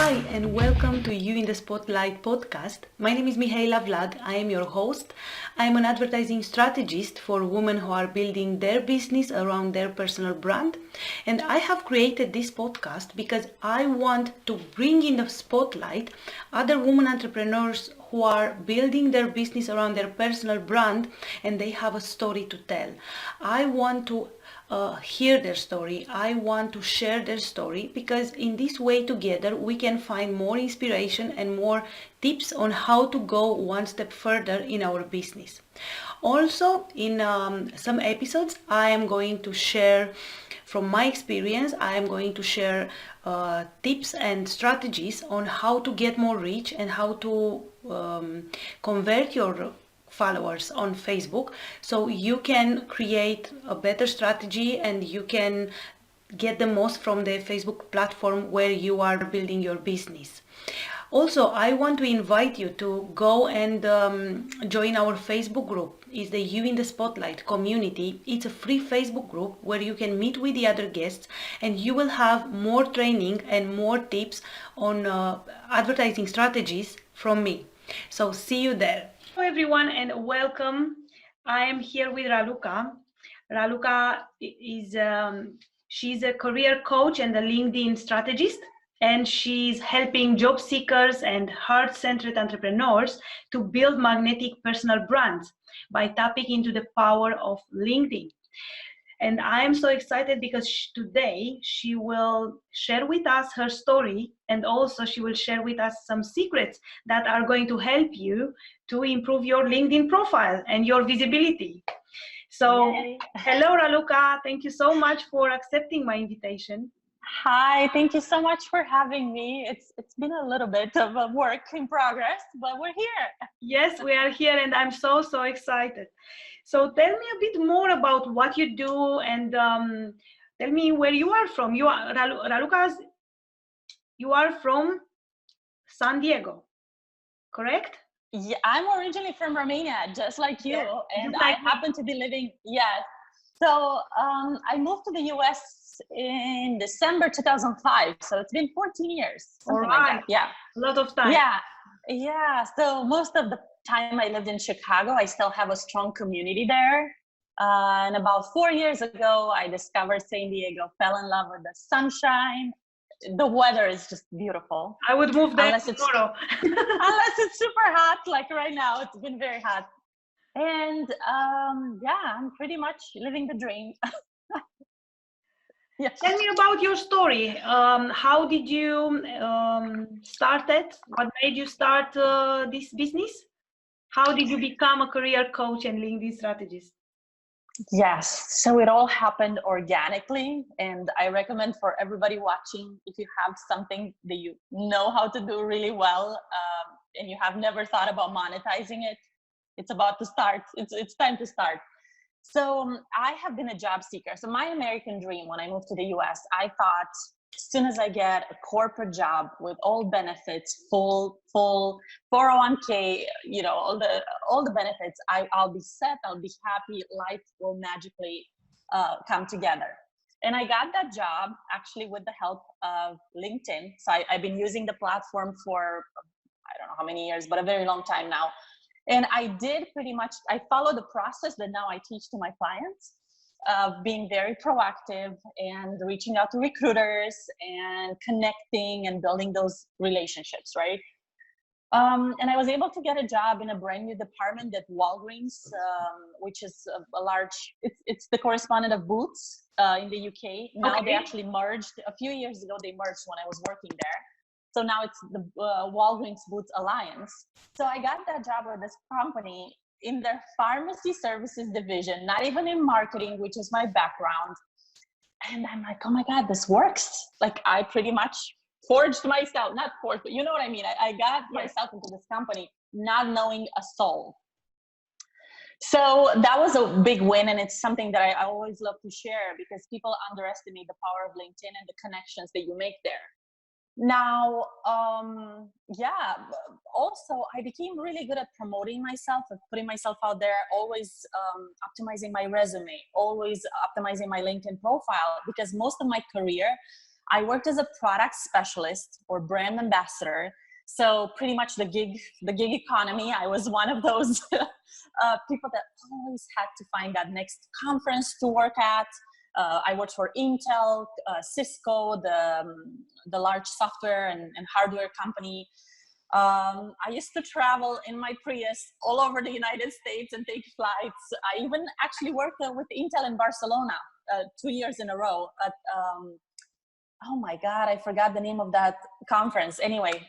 Hi, and welcome to You in the Spotlight podcast. My name is Mihaela Vlad. I am your host. I am an advertising strategist for women who are building their business around their personal brand. And I have created this podcast because I want to bring in the spotlight other women entrepreneurs who are building their business around their personal brand and they have a story to tell. I want to hear their story. I want to share their story because in this way together we can find more inspiration and more tips on how to go one step further in our business. Also, in some episodes, I am going to share from my experience. I am going to share tips and strategies on how to get more reach and how to convert your followers on Facebook, so you can create a better strategy and you can get the most from the Facebook platform where you are building your business. Also, I want to invite you to go and join our Facebook group. It's the You in the Spotlight community. It's a free Facebook group where you can meet with the other guests and you will have more training and more tips on advertising strategies from me. So see you there. Hello everyone and welcome. I am here with Raluca. Raluca is she's a career coach and a LinkedIn strategist, and she's helping job seekers and heart-centered entrepreneurs to build magnetic personal brands by tapping into the power of LinkedIn. And I am so excited because today she will share with us her story, and also she will share with us some secrets that are going to help you to improve your LinkedIn profile and your visibility. So, Yay. Hello Raluca, thank you so much for accepting my invitation. Hi, thank you so much for having me. It's been a little bit of a work in progress, but we're here. Yes, we are here and I'm so excited. So tell me a bit more about what you do and tell me where you are from. You are Raluca, you are from San Diego, correct? Yeah, I'm originally from Romania, just like you, and I happen to be living, yes. So I moved to the US in December 2005, so it's been 14 years, something like that. Yeah, a lot of time. Yeah. So most of the time I lived in Chicago. I still have a strong community there. And about 4 years ago, I discovered San Diego, fell in love with the sunshine. The weather is just beautiful. I would move there tomorrow. Unless it's super hot, like right now, it's been very hot. And yeah, I'm pretty much living the dream. Yes. Tell me about your story. How did you start it? What made you start this business? How did you become a career coach and LinkedIn strategist? Yes, so it all happened organically, and I recommend for everybody watching, if you have something that you know how to do really well and you have never thought about monetizing it, it's about to start. It's time to start. So I have been a job seeker. So my American dream when I moved to the US, I thought as soon as I get a corporate job with all benefits, full 401k, you know, all the benefits, I'll be set, I'll be happy, life will magically come together. And I got that job actually with the help of LinkedIn. So I've been using the platform for, I don't know how many years, but a very long time now. And I did pretty much, I followed the process that now I teach to my clients of being very proactive and reaching out to recruiters and connecting and building those relationships, right? And I was able to get a job in a brand new department at Walgreens, which is a large, it's the correspondent of Boots in the UK. Now They actually merged, a few years ago they merged when I was working there. So now it's the Walgreens Boots Alliance. So I got that job with this company in their pharmacy services division, not even in marketing, which is my background. And I'm like, oh my God, this works. Like I pretty much forged myself, not forged, but you know what I mean? I got myself into this company, not knowing a soul. So that was a big win. And it's something that I always love to share because people underestimate the power of LinkedIn and the connections that you make there. Now, also I became really good at promoting myself and putting myself out there, always optimizing my resume, always optimizing my LinkedIn profile, because most of my career, I worked as a product specialist or brand ambassador. So pretty much the gig economy. I was one of those people that always had to find that next conference to work at. I worked for Intel, Cisco, the large software and hardware company. I used to travel in my Prius all over the United States and take flights. I even actually worked with Intel in Barcelona 2 years in a row at, oh my God, I forgot the name of that conference. Anyway,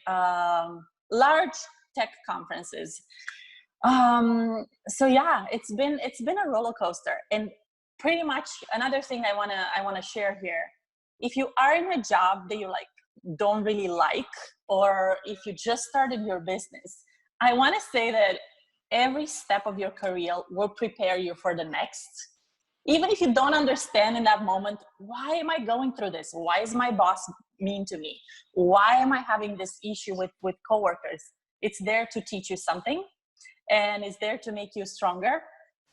large tech conferences. So yeah, it's been a roller coaster. And pretty much another thing I wanna share here. If you are in a job that you like don't really like, or if you just started your business, I want to say that every step of your career will prepare you for the next. Even if you don't understand in that moment, why am I going through this? Why is my boss mean to me? Why am I having this issue with coworkers? It's there to teach you something, and it's there to make you stronger.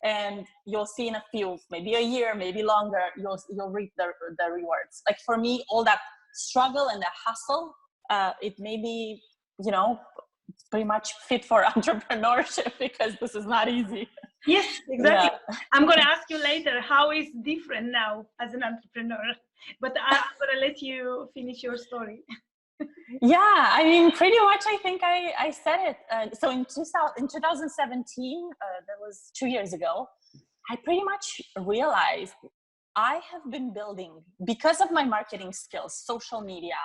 And you'll see in a few, maybe a year, maybe longer, you'll reap the rewards. Like for me, all that struggle and the hustle, it may be, pretty much fit for entrepreneurship, because this is not easy. Yes, exactly. Yeah. I'm going to ask you later how is different now as an entrepreneur, but I'm going to let you finish your story. Yeah, I mean, pretty much, I think I said it. So in 2017, that was 2 years ago, I pretty much realized I have been building, because of my marketing skills, social media,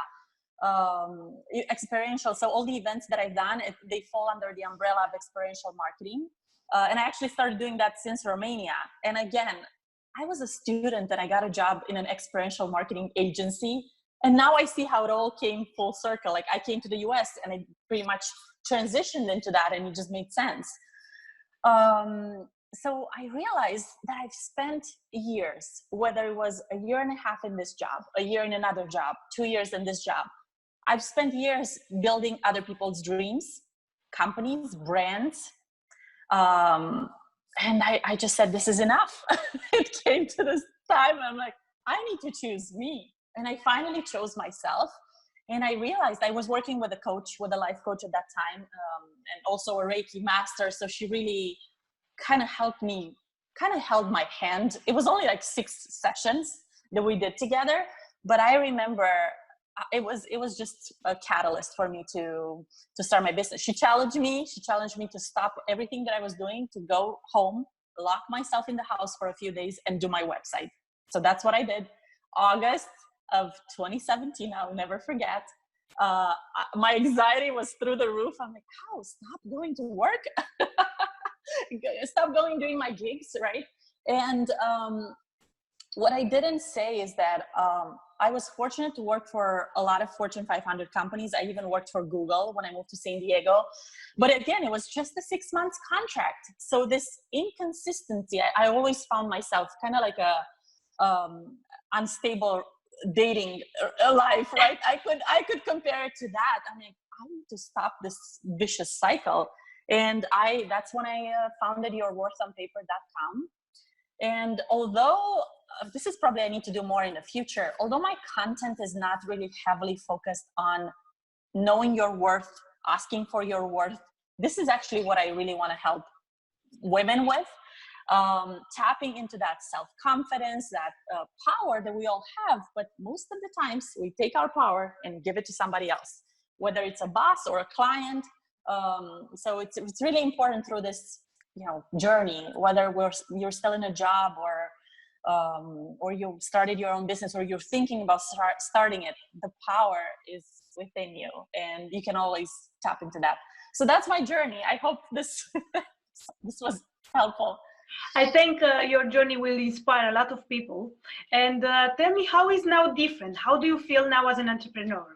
experiential. So all the events that I've done, they fall under the umbrella of experiential marketing. And I actually started doing that since Romania. And again, I was a student and I got a job in an experiential marketing agency. And now I see how it all came full circle. Like I came to the US and I pretty much transitioned into that, and it just made sense. So I realized that I've spent years, whether it was a year and a half in this job, a year in another job, 2 years in this job, I've spent years building other people's dreams, companies, brands. And I just said, this is enough. It came to this time. I'm like, I need to choose me. And I finally chose myself. And I realized I was working with a life coach at that time, and also a Reiki master. So she really kind of helped me, kind of held my hand. It was only like 6 sessions that we did together. But I remember it was just a catalyst for me to start my business. She challenged me to stop everything that I was doing, to go home, lock myself in the house for a few days and do my website. So that's what I did. August of 2017, I'll never forget. My anxiety was through the roof. I'm like, how? Stop going to work? Stop doing my gigs, right? And what I didn't say is that I was fortunate to work for a lot of Fortune 500 companies. I even worked for Google when I moved to San Diego. But again, it was just a 6 months contract. So this inconsistency, I always found myself kind of like a unstable dating life, right? I could compare it to that. I'm like, I need to stop this vicious cycle. And that's when I founded yourworthonpaper.com. And although this is probably I need to do more in the future, although my content is not really heavily focused on knowing your worth, asking for your worth, this is actually what I really want to help women with. Tapping into that self-confidence, that power that we all have, but most of the times we take our power and give it to somebody else, whether it's a boss or a client. So it's really important through this journey, whether you're still in a job or you started your own business or you're thinking about starting it. The power is within you, and you can always tap into that. So that's my journey. I hope this was helpful. I think your journey will inspire a lot of people. And tell me, how is now different? How do you feel now as an entrepreneur?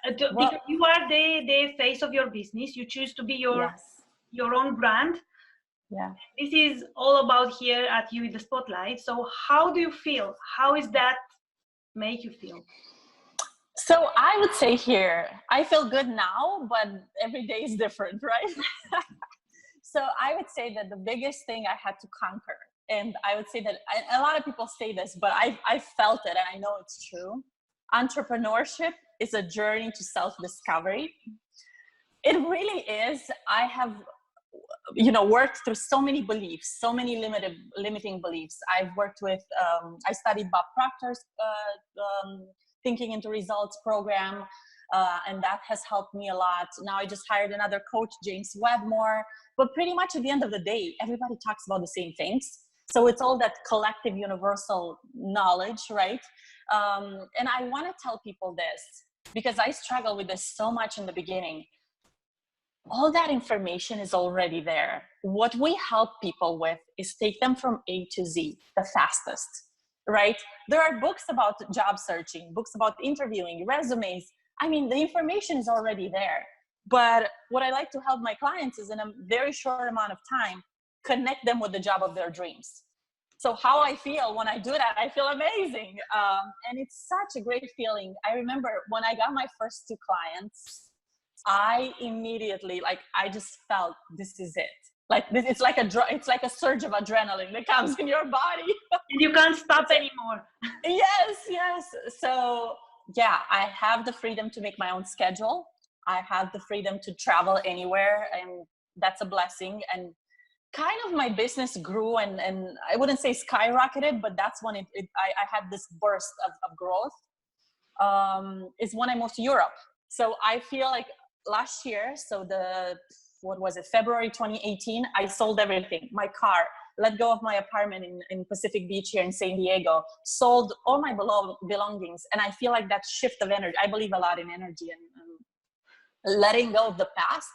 Because you are the face of your business. You choose to be your own brand. Yeah. This is all about here at You in the Spotlight. So how do you feel? How is that make you feel? So I would say here, I feel good now, but every day is different, right? So I would say that the biggest thing I had to conquer, and I would say that a lot of people say this, but I felt it and I know it's true. entrepreneurship is a journey to self-discovery. It really is. I have, worked through so many beliefs, so many limiting beliefs. I've worked with, I studied Bob Proctor's Thinking into Results program, and that has helped me a lot. Now I just hired another coach, James Wedmore. But pretty much at the end of the day, everybody talks about the same things. So it's all that collective universal knowledge, right? And I want to tell people this because I struggle with this so much in the beginning. All that information is already there. What we help people with is take them from A to Z, the fastest, right? There are books about job searching, books about interviewing, resumes. I mean, the information is already there. But what I like to help my clients is in a very short amount of time, connect them with the job of their dreams. So how I feel when I do that, I feel amazing. And it's such a great feeling. I remember when I got my first 2 clients, I immediately, I just felt this is it. It's like a surge of adrenaline that comes in your body. And you can't stop anymore. Yes. So yeah, I have the freedom to make my own schedule. I have the freedom to travel anywhere, and that's a blessing. And kind of my business grew, and I wouldn't say skyrocketed, but that's when I had this burst of growth, is when I moved to Europe. So I feel like last year, so February 2018, I sold everything, my car, let go of my apartment in Pacific Beach here in San Diego, sold all my belongings. And I feel like that shift of energy, I believe a lot in energy, and letting go of the past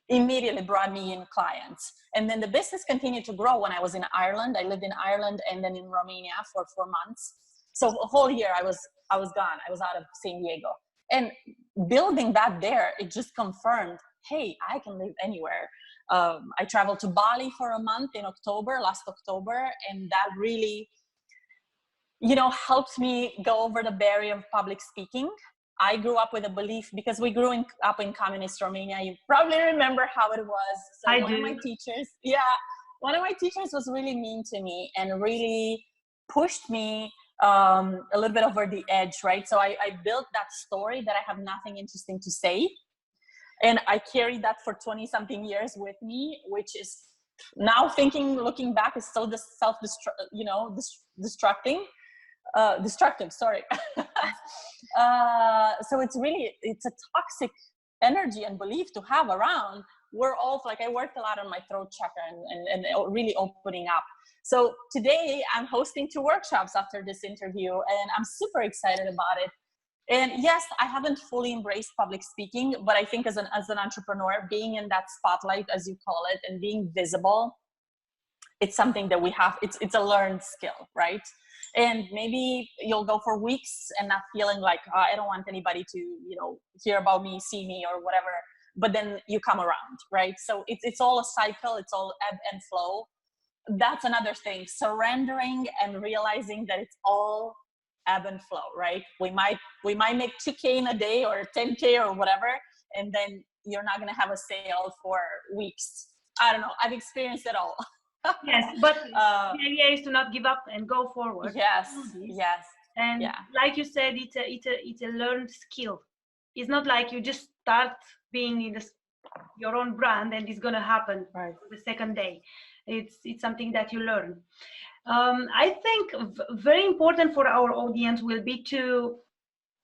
immediately brought me in clients. And then the business continued to grow when I was in Ireland. I lived in Ireland and then in Romania for 4 months. So a whole year I was gone. I was out of San Diego. And building that there, it just confirmed, hey, I can live anywhere. I traveled to Bali for a month in last October, and that really, helped me go over the barrier of public speaking. I grew up with a belief, because we grew up in communist Romania. You probably remember how it was. So one of my teachers was really mean to me and really pushed me a little bit over the edge, right? So I built that story that I have nothing interesting to say. And I carried that for 20 something years with me, which is now looking back, is so destructive, sorry. So it's a toxic energy and belief to have around. We're all I worked a lot on my throat chakra and really opening up. So today I'm hosting 2 workshops after this interview, and I'm super excited about it. And yes, I haven't fully embraced public speaking, but I think as an entrepreneur, being in that spotlight, as you call it, and being visible, it's something that we have, it's a learned skill, right? And maybe you'll go for weeks and not feeling like, oh, I don't want anybody to, hear about me, see me or whatever, but then you come around, right? So it's all a cycle, it's all ebb and flow. That's another thing, surrendering and realizing that it's all ebb and flow, right? We might make 2K in a day or 10K or whatever, and then you're not going to have a sale for weeks. I don't know. I've experienced it all. Yes, but the idea is to not give up and go forward. Yes. And like you said, it's a learned skill. It's not like you just start being in your own brand and it's going to happen the second day. It's something that you learn. I think very important for our audience will be to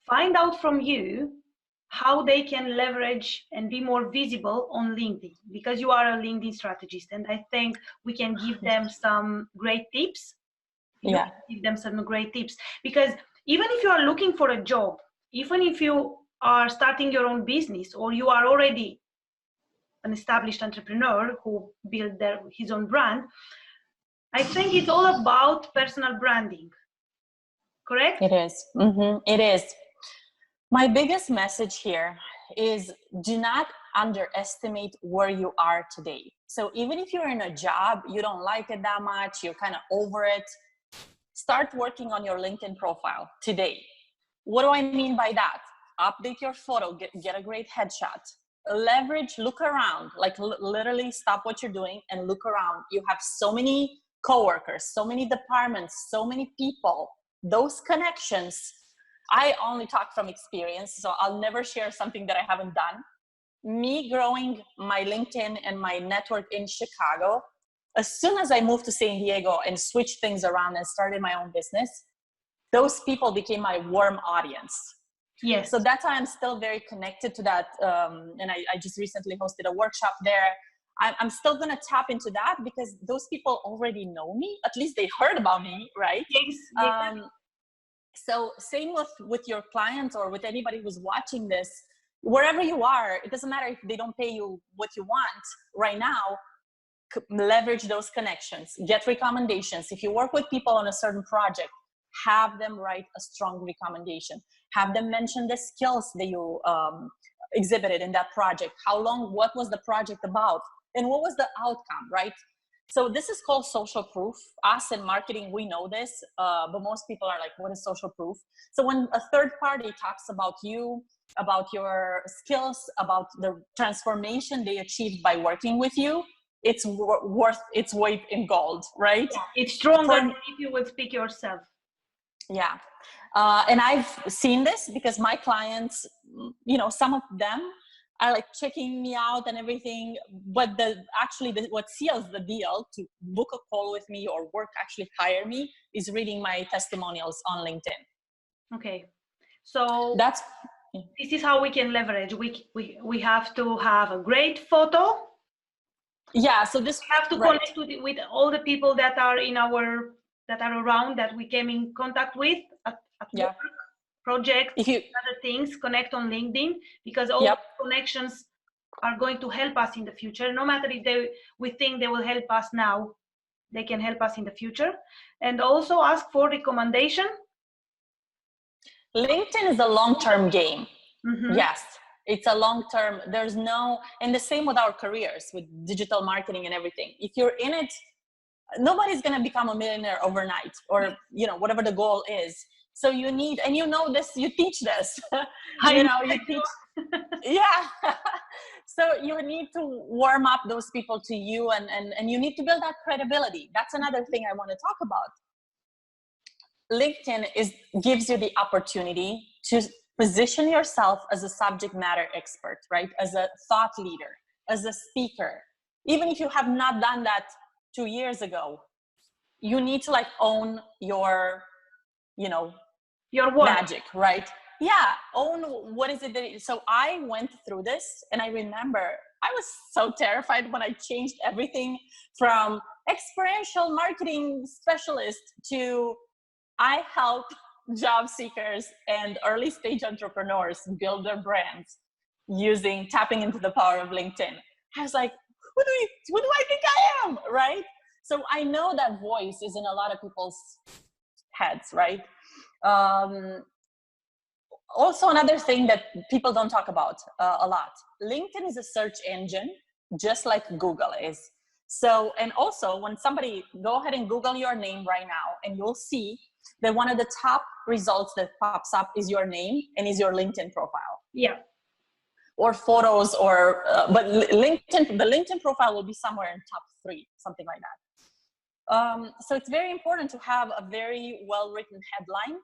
find out from you how they can leverage and be more visible on LinkedIn, because you are a LinkedIn strategist, and I think we can give them some great tips. Give them some great tips, because even if you are looking for a job, even if you are starting your own business, or you are already an established entrepreneur who built his own brand, I think it's all about personal branding. Correct? It is. Mm-hmm. It is. My biggest message here is, do not underestimate where you are today. So even if you're in a job, you don't like it that much, you're kind of over it, start working on your LinkedIn profile today. What do I mean by that? Update your photo, get a great headshot. Leverage, look around, literally stop what you're doing and look around. You have so many coworkers, so many departments, so many people. Those connections I only talk from experience, so I'll never share something that I haven't done. Me growing my LinkedIn and my network in Chicago, as soon as I moved to San Diego and switched things around and started my own business, those people became my warm audience. Yes. So that's why I'm still very connected to that. And I just recently hosted a workshop there. I'm still going to tap into that because those people already know me. At least they heard about me, right? Yes. So same with your clients or with anybody who's watching this, wherever you are, it doesn't matter if they don't pay you what you want right now, leverage those connections, get recommendations. If you work with people on a certain project, have them write a strong recommendation, have them mention the skills that you exhibited in that project, what was the project about, and what was the outcome, right? So this is called social proof. Us in marketing, we know this, but most people are like, what is social proof? So when a third party talks about you, about your skills, about the transformation they achieved by working with you, it's worth its weight in gold, right? Yeah, it's stronger than if you would speak yourself. Yeah. And I've seen this because my clients, some of them are like checking me out and everything, but what seals the deal to book a call with me or actually hire me is reading my testimonials on LinkedIn. Okay. So this is how we can leverage. We have to have a great photo. Yeah. So we have to connect with all the people that are around, that we came in contact with at work, projects, other things. Connect on LinkedIn, because all connections are going to help us in the future. No matter if we think they will help us now, they can help us in the future. And also ask for recommendation. LinkedIn is a long-term game. Mm-hmm. Yes, it's a long-term. And the same with our careers, with digital marketing and everything. If you're in it, nobody's going to become a millionaire overnight, or whatever the goal is. So you need, and this, you teach this, you teach. Yeah. So you need to warm up those people to you, and you need to build that credibility. That's another thing I want to talk about. LinkedIn gives you the opportunity to position yourself as a subject matter expert, right? As a thought leader, as a speaker. Even if you have not done that 2 years ago, you need to own your work. Magic, right? Yeah, own what is it so I went through this, and I remember I was so terrified when I changed everything from experiential marketing specialist to I help job seekers and early stage entrepreneurs build their brands tapping into the power of LinkedIn. I was like, who do I think I am, right? So I know that voice is in a lot of people's heads, right? Also, another thing that people don't talk about a lot, LinkedIn is a search engine, just like Google is. So, and also when go ahead and Google your name right now, and you'll see that one of the top results that pops up is your name and is your LinkedIn profile. Yeah. Or photos, but the LinkedIn profile will be somewhere in top 3, something like that. So it's very important to have a very well-written headline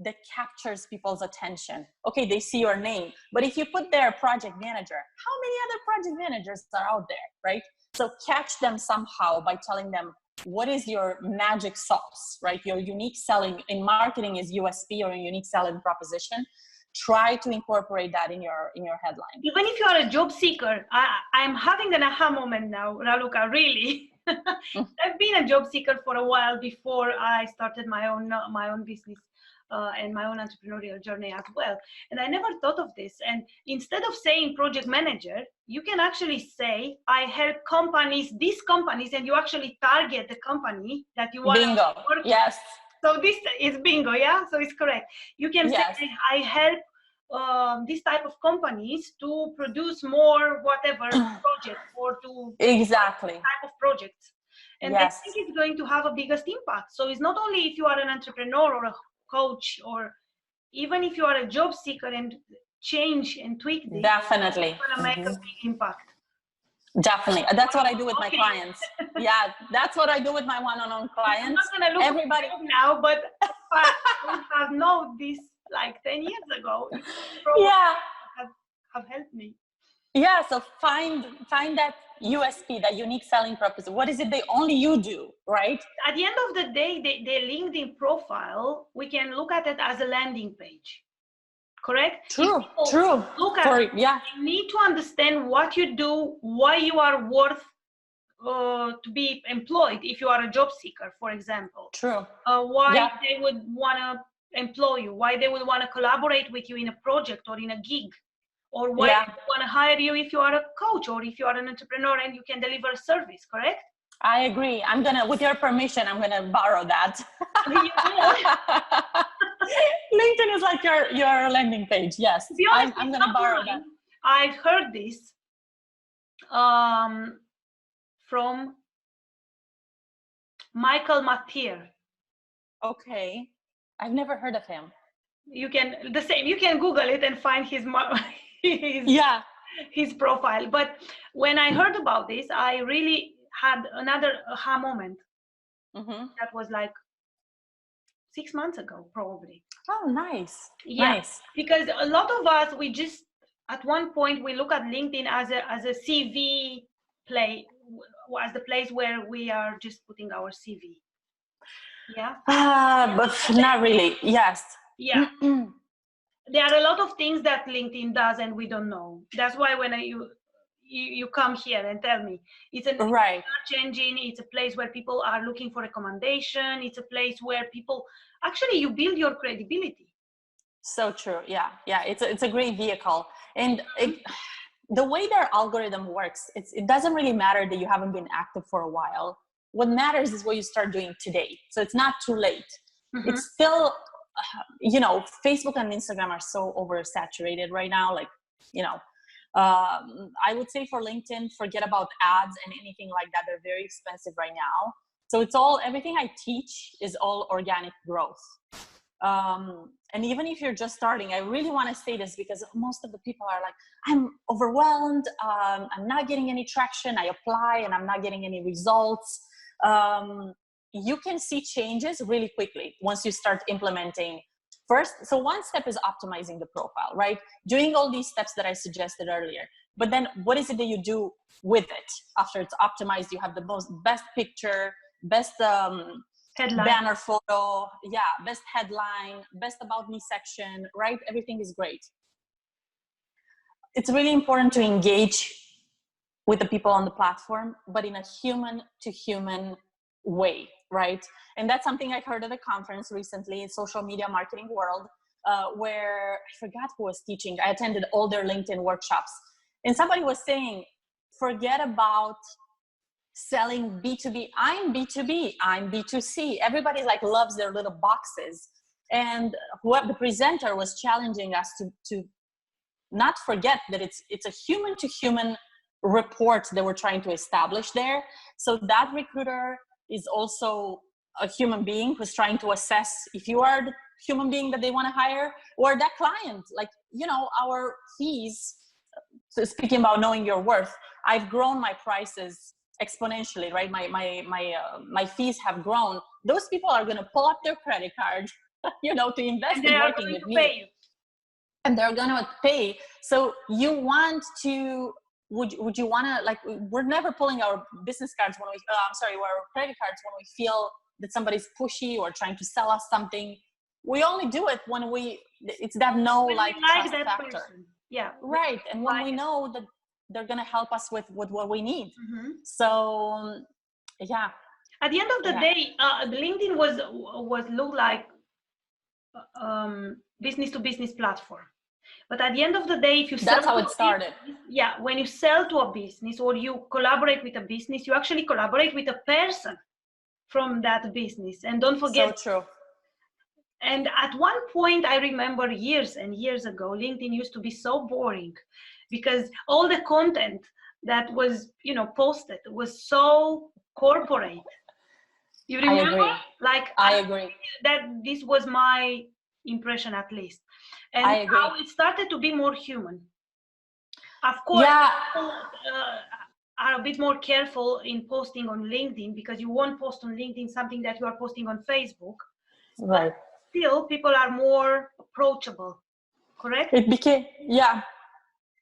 that captures people's attention. Okay, they see your name, but if you put there project manager, how many other project managers are out there, right? So catch them somehow by telling them, what is your magic sauce, right? Your unique selling in marketing is USP, or a unique selling proposition. Try to incorporate that in your headline. Even if you are a job seeker, I'm having an aha moment now, Raluca, really. I've been a job seeker for a while before I started my own business and my own entrepreneurial journey as well. And I never thought of this. And instead of saying project manager, you can actually say, I help these companies, and you actually target the company that you want to work with. Yes. So this is bingo, yeah? So it's correct. You can say, I help this type of companies to produce more whatever project, or to exactly type of projects. And I think it's going to have a biggest impact. So it's not only if you are an entrepreneur or a coach, or even if you are a job seeker and change and tweak this, definitely it's going to make a big impact. Definitely. That's what I do with my clients. Yeah, that's what I do with my one-on-one clients. I'm not going to look everybody now, but I have know this like 10 years ago, you Yeah. have helped me. Yeah, so find that USP, that unique selling proposition. What is it that only you do, right? At the end of the day, the LinkedIn profile, we can look at it as a landing page, correct? True. Look at it, Yeah. you need to understand what you do, why you are worth to be employed if you are a job seeker, for example. True. Why they would want to employ you, why they would want to collaborate with you in a project or in a gig, or why they want to hire you if you are a coach or if you are an entrepreneur and you can deliver a service, correct? I agree. I'm gonna, with your permission, I'm gonna borrow that. LinkedIn is like your landing page. Yes, To be honest, I'm gonna borrow that. I've heard this from Michael Mathier. Okay, I've never heard of him. You can Google it and find his profile. But when I heard about this, I really had another aha moment. That was like 6 months ago, probably. Oh, nice. Yeah, nice. Because a lot of us, we just at one point we look at LinkedIn as a CV as the place where we are just putting our CV. Yeah. But not really. Yes. Yeah. There are a lot of things that LinkedIn does and we don't know. That's why when you come here and tell me it's a search engine, it's a place where people are looking for recommendation, it's a place where people actually you build your credibility. So true. Yeah. It's a great vehicle, and the way their algorithm works, it doesn't really matter that you haven't been active for a while. What matters is what you start doing today. So it's not too late. It's still, Facebook and Instagram are so oversaturated right now. Like, I would say for LinkedIn, forget about ads and anything like that. They're very expensive right now. So everything I teach is all organic growth. And even if you're just starting, I really want to say this because most of the people are like, I'm overwhelmed. I'm not getting any traction. I apply and I'm not getting any results. You can see changes really quickly once you start implementing first. So one step is optimizing the profile, right? Doing all these steps that I suggested earlier. But then what is it that you do with it? After it's optimized, you have the best picture, best headline, banner photo, best headline, best about me section, right? Everything is great. It's really important to engage with the people on the platform, but in a human to human way, right? And that's something I heard at a conference recently in social media marketing world, where I forgot who was teaching. I attended all their LinkedIn workshops, and somebody was saying, forget about selling B2B. I'm B2B, I'm B2C. Everybody like loves their little boxes. And the presenter was challenging us to not forget that it's a human to human report that we're trying to establish there. So that recruiter is also a human being who's trying to assess if you are the human being that they want to hire, or that client. Like, our fees, so speaking about knowing your worth, I've grown my prices exponentially, right? My fees have grown. Those people are going to pull up their credit card, to invest in working with me. And they're going to pay. So you want to, would you want to, like, we're never pulling our business cards when our credit cards when we feel that somebody's pushy or trying to sell us something. We only do it when it's that trust that factor. Person. Yeah. Right. And when we know that they're going to help us with what we need. So, yeah. At the end of the day, LinkedIn was looked like business to business platform. But at the end of the day, if you that's how it started. When you sell to a business or you collaborate with a business, you actually collaborate with a person from that business. And don't forget. So true. And at one point, I remember years and years ago, LinkedIn used to be so boring because all the content that was, posted was so corporate. You remember? I agree. That this was my impression, at least. And I agree. how it started to be more human. Of course, people are a bit more careful in posting on LinkedIn because you won't post on LinkedIn something that you are posting on Facebook. Right. But still, people are more approachable, correct? It became, yeah,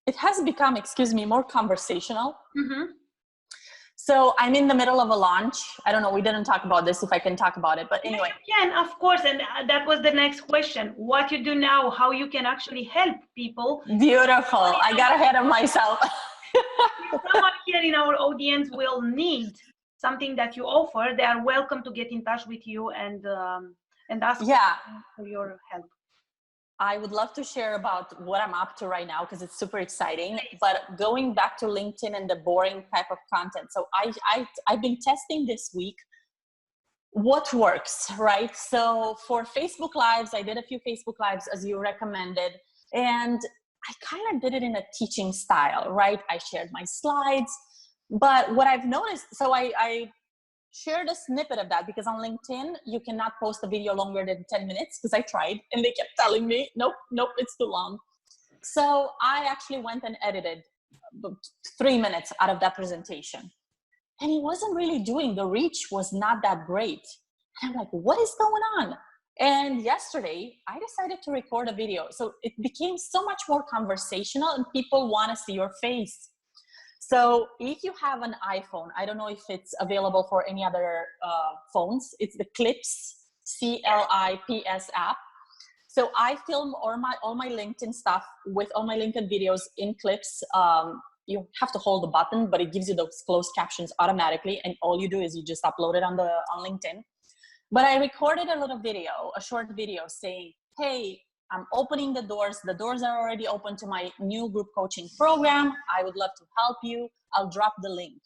it has become, more conversational. Mm-hmm. So I'm in the middle of a launch. I don't know, we didn't talk about this, if I can talk about it, but anyway. Yeah, you can, of course. And that was the next question. What you do now, how you can actually help people. Beautiful. I got ahead of myself. If someone here in our audience will need something that you offer, they are welcome to get in touch with you and ask for your help. I would love to share about what I'm up to right now because it's super exciting. But going back to LinkedIn and the boring type of content. So I've been testing this week what works, right? So for Facebook Lives, I did a few Facebook Lives as you recommended. And I kind of did it in a teaching style, right? I shared my slides. But what I've noticed, so I shared a snippet of that because on LinkedIn, you cannot post a video longer than 10 minutes because I tried and they kept telling me, nope, it's too long. So I actually went and edited 3 minutes out of that presentation. And it wasn't really the reach was not that great. And I'm like, what is going on? And yesterday, I decided to record a video. So it became so much more conversational and people want to see your face. So if you have an iPhone, I don't know if it's available for any other phones. It's the Clips, CLIPS app. So I film all my LinkedIn stuff with all my LinkedIn videos in Clips. You have to hold the button, but it gives you those closed captions automatically. And all you do is you just upload it on LinkedIn. But I recorded a little video, a short video saying, hey, I'm opening the doors. The doors are already open to my new group coaching program. I would love to help you. I'll drop the link.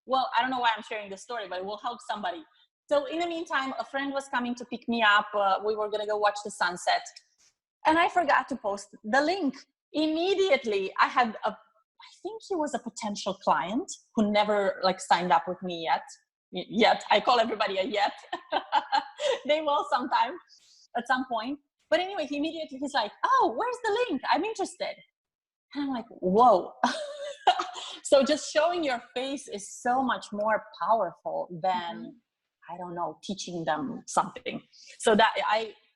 Well, I don't know why I'm sharing this story, but it will help somebody. So in the meantime, a friend was coming to pick me up. We were going to go watch the sunset. And I forgot to post the link. Immediately, I had I think he was a potential client who never signed up with me yet. I call everybody a yet. They will sometime at some point. But anyway, he's like, oh, where's the link? I'm interested. And I'm like, whoa. So just showing your face is so much more powerful than, I don't know, teaching them something. So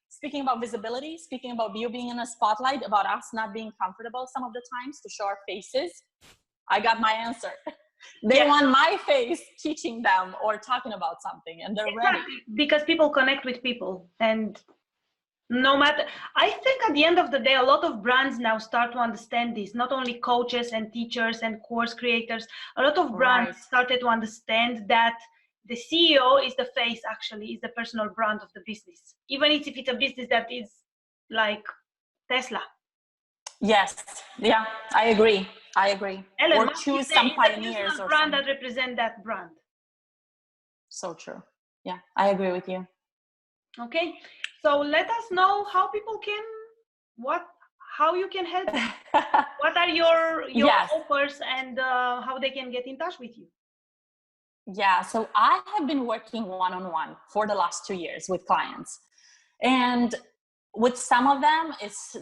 speaking about visibility, speaking about you being in a spotlight, about us not being comfortable some of the times to show our faces, I got my answer. They want my face teaching them or talking about something, and they're ready. Because people connect with people. And no matter, I think at the end of the day, a lot of brands now start to understand this, not only coaches and teachers and course creators, a lot of brands started to understand that the CEO is the face, actually, is the personal brand of the business. Even if it's a business that is like Tesla. Yes. Yeah, I agree. Ellen, or choose some pioneers or brand that represent that brand. So true. Yeah, I agree with you. Okay. So let us know how people can, how you can help them. What are your offers and how they can get in touch with you? Yeah, so I have been working one-on-one for the last 2 years with clients. And with some of them,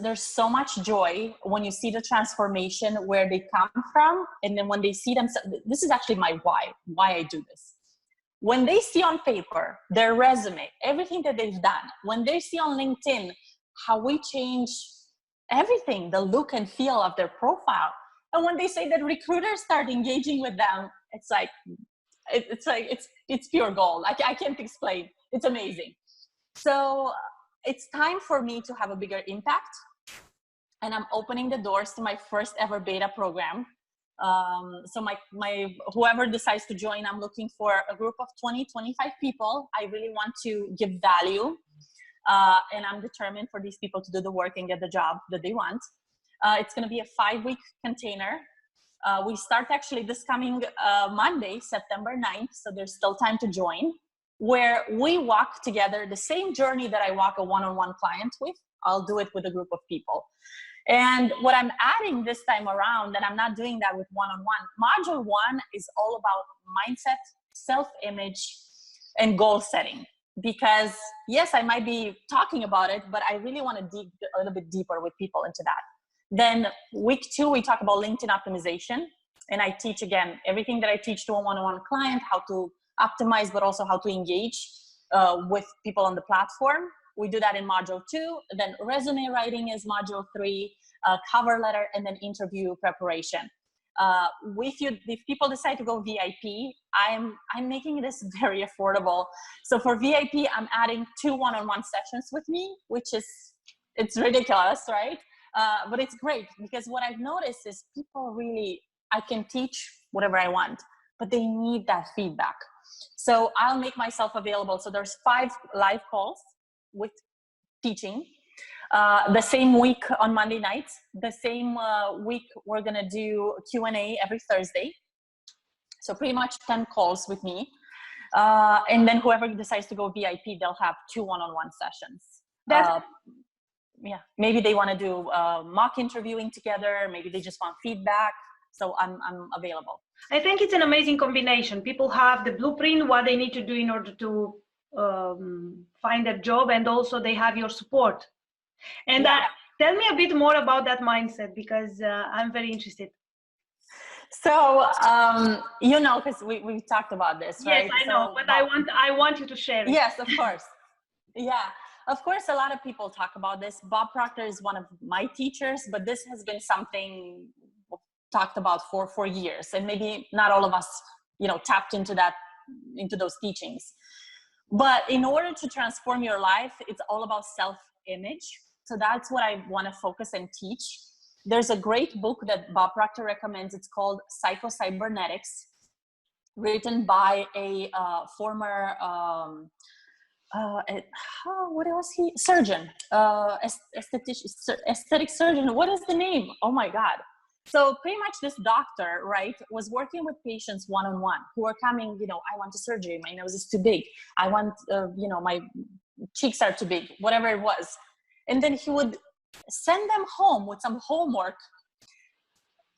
there's so much joy when you see the transformation where they come from. And then when they see themselves, this is actually my why I do this. When they see on paper, their resume, everything that they've done, when they see on LinkedIn, how we change everything, the look and feel of their profile. And when they say that recruiters start engaging with them, it's pure gold. I can't explain. It's amazing. So it's time for me to have a bigger impact. And I'm opening the doors to my first ever beta program. So my whoever decides to join, I'm looking for a group of 20-25 people. I really want to give value, and I'm determined for these people to do the work and get the job that they want. It's going to be a 5-week container. We start actually this coming Monday, September 9th, so there's still time to join, where we walk together the same journey that I walk a one-on-one client with. I'll do it with a group of people. And what I'm adding this time around, and I'm not doing that with one-on-one, module 1 is all about mindset, self-image, and goal setting. Because yes, I might be talking about it, but I really want to dig a little bit deeper with people into that. Then week 2, we talk about LinkedIn optimization. And I teach, again, everything that I teach to a one-on-one client, how to optimize, but also how to engage with people on the platform. We do that in module 2. Then resume writing is module 3, cover letter, and then interview preparation. If people decide to go VIP, I'm making this very affordable. So for VIP, I'm adding 2 one-on-one sessions with me, which is, it's ridiculous, right? But it's great, because what I've noticed is people really, I can teach whatever I want, but they need that feedback. So I'll make myself available. So there's 5 live calls with teaching. The same week on Monday nights, the same week we're gonna do Q&A every Thursday. So pretty much 10 calls with me. And then whoever decides to go VIP, they'll have 2 one-on-one sessions. Yeah, maybe they want to do mock interviewing together. Maybe they just want feedback. So I'm available. I think it's an amazing combination. People have the blueprint, what they need to do in order to find a job, and also they have your support. And tell me a bit more about that mindset, because I'm very interested. So, you know, because we talked about this, right? Yes, I know, but I want you to share it. Yes, of course. Yeah, of course, a lot of people talk about this. Bob Proctor is one of my teachers, but this has been something talked about for years, and maybe not all of us, you know, tapped into those teachings. But in order to transform your life, it's all about self-image. So that's what I want to focus and teach. There's a great book that Bob Proctor recommends. It's called Psycho-Cybernetics, written by a former what was he? Surgeon, aesthetic surgeon. What is the name? Oh my God. So pretty much this doctor, right, was working with patients one-on-one who are coming, you know, I want a surgery. My nose is too big. I want, you know, my cheeks are too big, whatever it was. And then he would send them home with some homework,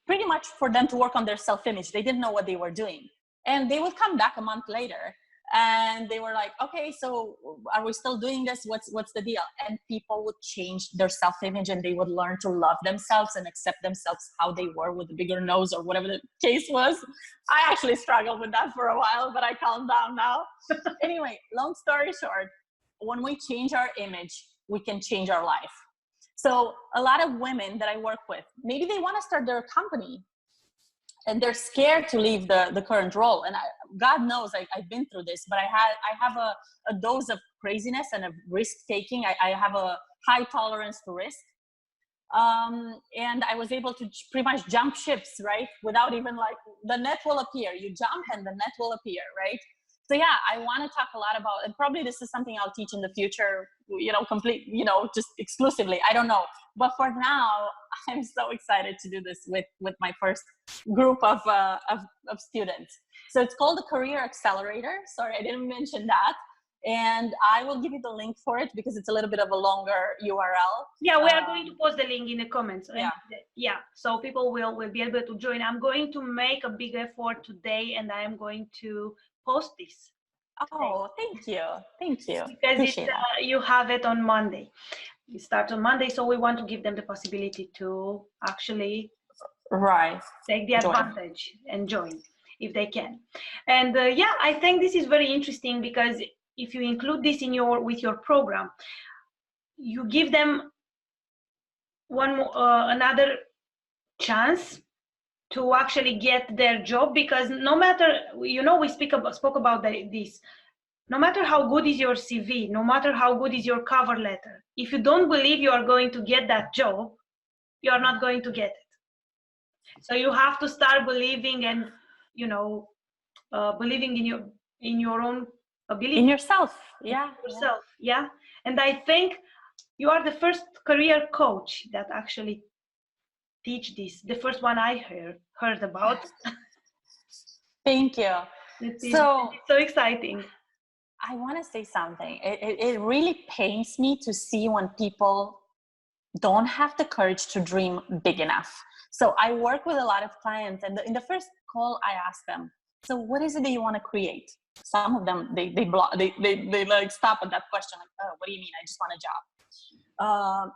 pretty much for them to work on their self-image. They didn't know what they were doing. And they would come back a month later and they were like, okay, so are we still doing this? What's the deal? And people would change their self-image, and they would learn to love themselves and accept themselves how they were, with a bigger nose or whatever the case was. I actually struggled with that for a while, but I calmed down now. Anyway, long story short, when we change our image, we can change our life. So a lot of women that I work with, maybe they want to start their company and they're scared to leave the current role. And God knows I've been through this, but I have a dose of craziness and of risk taking. I have a high tolerance to risk. And I was able to pretty much jump ships, right? Without even, like, the net will appear. You jump and the net will appear, right? So yeah, I want to talk a lot about, and probably this is something I'll teach in the future, you know, just exclusively. I don't know. But for now, I'm so excited to do this with my first group of students. So it's called the Career Accelerator. Sorry, I didn't mention that. And I will give you the link for it because it's a little bit of a longer URL. Yeah, we are going to post the link in the comments. Yeah. Yeah, so people will be able to join. I'm going to make a big effort today, and I am going to post this. Oh, thank you. Thank you. Because you have it on Monday. It starts on Monday, so we want to give them the possibility to actually take the advantage and join if they can. And yeah, I think this is very interesting, because if you include this with your program, you give them another chance to actually get their job. Because no matter, you know, we spoke about this, no matter how good is your CV, no matter how good is your cover letter, if you don't believe you are going to get that job, you are not going to get it. So you have to start believing, and, you know, believing in your own ability. In yourself. Yeah. Yourself. Yeah. And I think you are the first career coach that actually teach this. The first one I heard about. Thank you. It's so exciting. I want to say something. It really pains me to see when people don't have the courage to dream big enough. So I work with a lot of clients, and in the first call I ask them, so what is it that you want to create? Some of them, they like stop at that question, like, oh, what do you mean? I just want a job.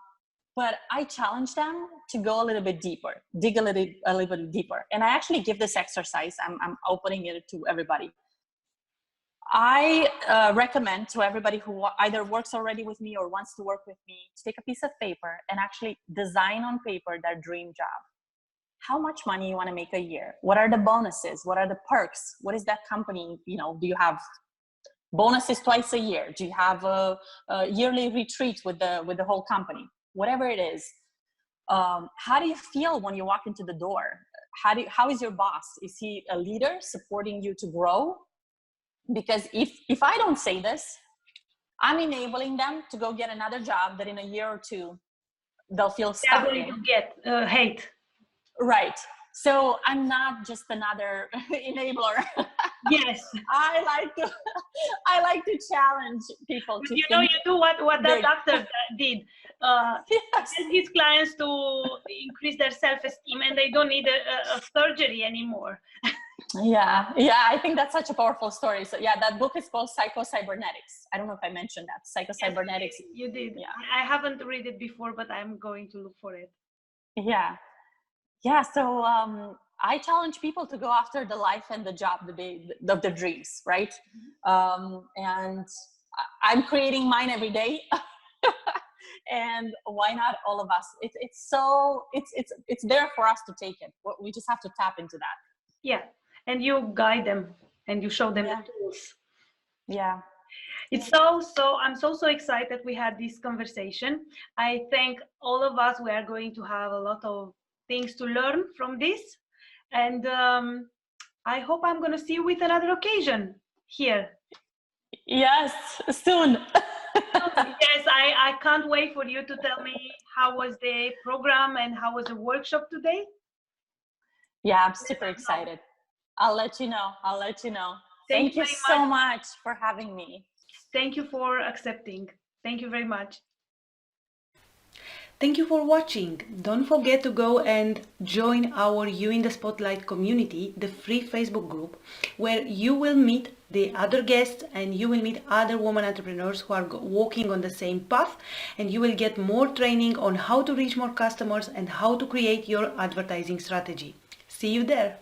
But I challenge them to go a little bit deeper, dig a little bit deeper. And I actually give this exercise. I'm opening it to everybody. I recommend to everybody who either works already with me or wants to work with me to take a piece of paper and actually design on paper their dream job. How much money you want to make a year? What are the bonuses? What are the perks? What is that company? Do you have bonuses twice a year? Do you have a yearly retreat with the whole company? Whatever it is. How do you feel when you walk into the door? How is your boss? Is he a leader supporting you to grow? Because if I don't say this, I'm enabling them to go get another job that in a year or two they'll feel They are stuck going in. to get hate. Right. So I'm not just another enabler. Yes. I like to challenge people But to you think do what that big. doctor did. Yes. Tell his clients to increase their self-esteem, and they don't need a surgery anymore. Yeah, I think that's such a powerful story. So yeah, that book is called Psycho-Cybernetics. I don't know if I mentioned that. Psycho-Cybernetics. Yes, you did. Yeah. I haven't read it before, but I'm going to look for it. Yeah. So I challenge people to go after the life and the job of their dreams, right? And I'm creating mine every day. And why not all of us? It's there for us to take it. We just have to tap into that. Yeah, and you guide them and you show them Yeah. the tools. Yeah. It's so I'm so excited we had this conversation. I think all of us, we are going to have a lot of things to learn from this, and I hope I'm going to see you with another occasion here. Yes, soon. Yes, I can't wait for you to tell me how was the program and how was the workshop today. Yeah, I'm super excited. I'll let you know. Thank you very so much. much for having me. Thank you for accepting. Thank you very much. Thank you for watching. Don't forget to go and join our You in the Spotlight community, the free Facebook group, where you will meet the other guests and you will meet other women entrepreneurs who are walking on the same path, and you will get more training on how to reach more customers and how to create your advertising strategy. See you there.